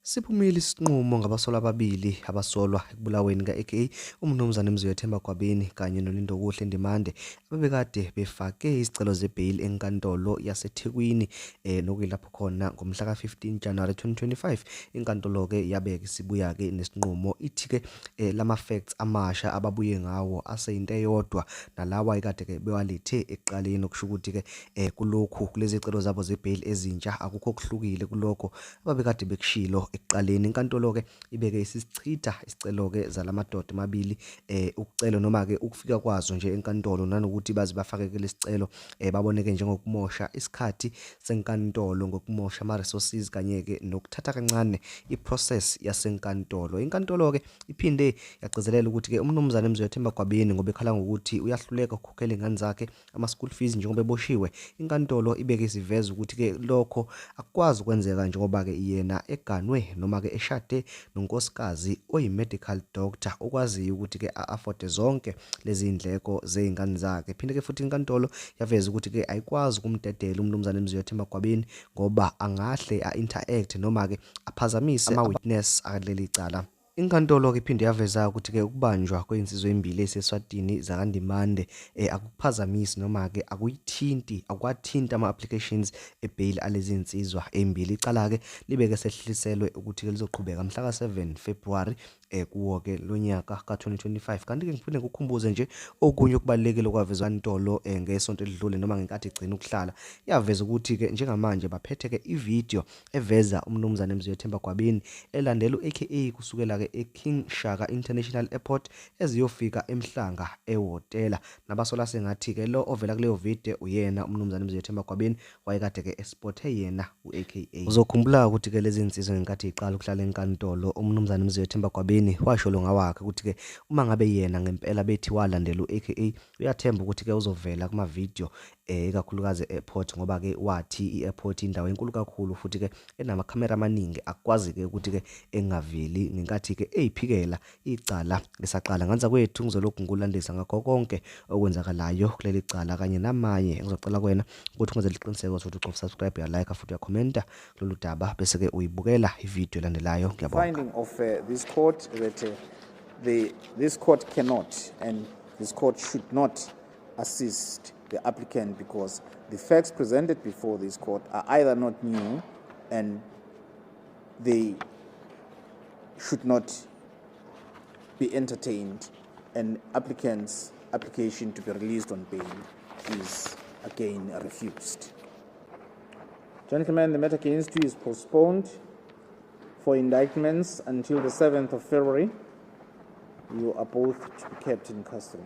Siphumile isinqumo ngabasolwa ababili abasolwa ekubulaweni ka-aka uMnumzane Mzwethemba Themba Gwabini kanye noLindo Kuhle Ndimande abebekade befake izicelo ze-bail enkantolo yaseThekwini nokuyilapho khona ngomhla ka-15 January 2025 inkantolo-ke yabeka isibuya-ke nesinqumo ithi-ke lama-facts amasha ababuye ngawo aseyinto eyodwa nalawa ekade-ke bewalethe ekuqaleni okusho ukuthi-ke kulokhu kulezi zicelo zabo ze-bail ezintsha akukho kuhlukile kulokho ababekade bekushilo ekuqaleni. Inkantolo-ke ibeke isisichitha isicelo-ke zalamadoda amabili ukucela noma-ke ukufika kwazo nje enkantolo nanokuthi baze bafake lesicelo baboneke njengokumosha isikhathi senkantolo ngokumosha ama-resources kanye-ke nokuthatha kancane i-process yasenkantolo. Inkantolo-ke iphinde yagcizelela ukuthi-ke uMnumzane Mzwethemba Themba Gwabini ngoba ekhala ngokuthi uyahluleka ukukhokhela ingane zakhe ama-school fees njengoba eboshiwe. Inkantolo ibeke isiveza ukuthi-ke lokho akukwazi ukwenzeka njengoba-ke yena eganwe noma-ke eshade nonkosikazi oyi-medical doctor okwaziyo ukuthi-ke a-afford zonke lezi ndleko zey'ngane zakhe. Phinde-ke futhi inkantolo yaveza ukuthi-ke ayikwazi ukumdedela uMnumzane Mzwethemba Themba Gwabini ngoba angahle a-interact noma-ke aphazamise ama-witness aleli cala. Inkantolo-ke iphinde yaveza ukuthi-ke ukubanjwa kwey'nsizwa ey'mbili ey'seswatini zakaNdimande akukuphazamisi noma-ke akwathinti ama-applications e-bail alezi nsizwa ey'mbili. Icala-ke libeke sehliselwe ukuthi-ke lizoqhubeka mhla ka-7 February kuwo-ke lo nyaka ka-2025. Kanti-ke ngiphinde ngikukhumbuze nje okunye okubalulekile okwavezwa inkantolo ngesonto elidlule noma ngenkathi igcina ukuhlala yaveza ukuthi-ke njengamanje baphethe-ke ividiyo eveza uMnumzane Mzwethemba Themba Gwabini elandela u-aka kusukela-ke eKing Shaka International Airport eziyofika eMhlanga ehhotela. Nabasola sengathi-ke lo ovela kuleyo video uyena uMnumzane Mzwethemba Themba Gwabini wayekade-ke espothe yena u-aka. Uzokhumbula ukuthi-ke lezi nsizwa ngenkathi iqala ukuhlala enkantolo uMnumzane Mzwethemba Themba Gwabini washo lo ngawakhe ukuthi-ke uma ngabe yena ngempela bethi walandela u-aka uyathemba ukuthi-ke uzovela kuma-video ikakhulukazi e-airport ngoba-ke wathi i-airport indawo enkulu kakhulu futhi-ke enamakhamera amaningi akwazi-ke ukuthi-ke engaveli ngenkathi-ke ey'phikela icala lisaqala. Nganza kwethu ngizolokhu ngikulandisa ngakho konke okwenzakalayo kuleli cala kanye namanye ngizocela kuwena ukuthi ungenze liqiniseko sokuthi uSubscribe, uyalike futhi uyakhomenta kulolu daba bese-ke uyibukela ivideo elandelayo. Ngiyabonga. Finding of this court that this court cannot and this court should not assist the applicant because the facts presented before this court are either not new and they should not be entertained, and applicant's application to be released on bail is again refused. Gentlemen, the matter against you is postponed for indictments until the 7th of February. You are both to be kept in custody.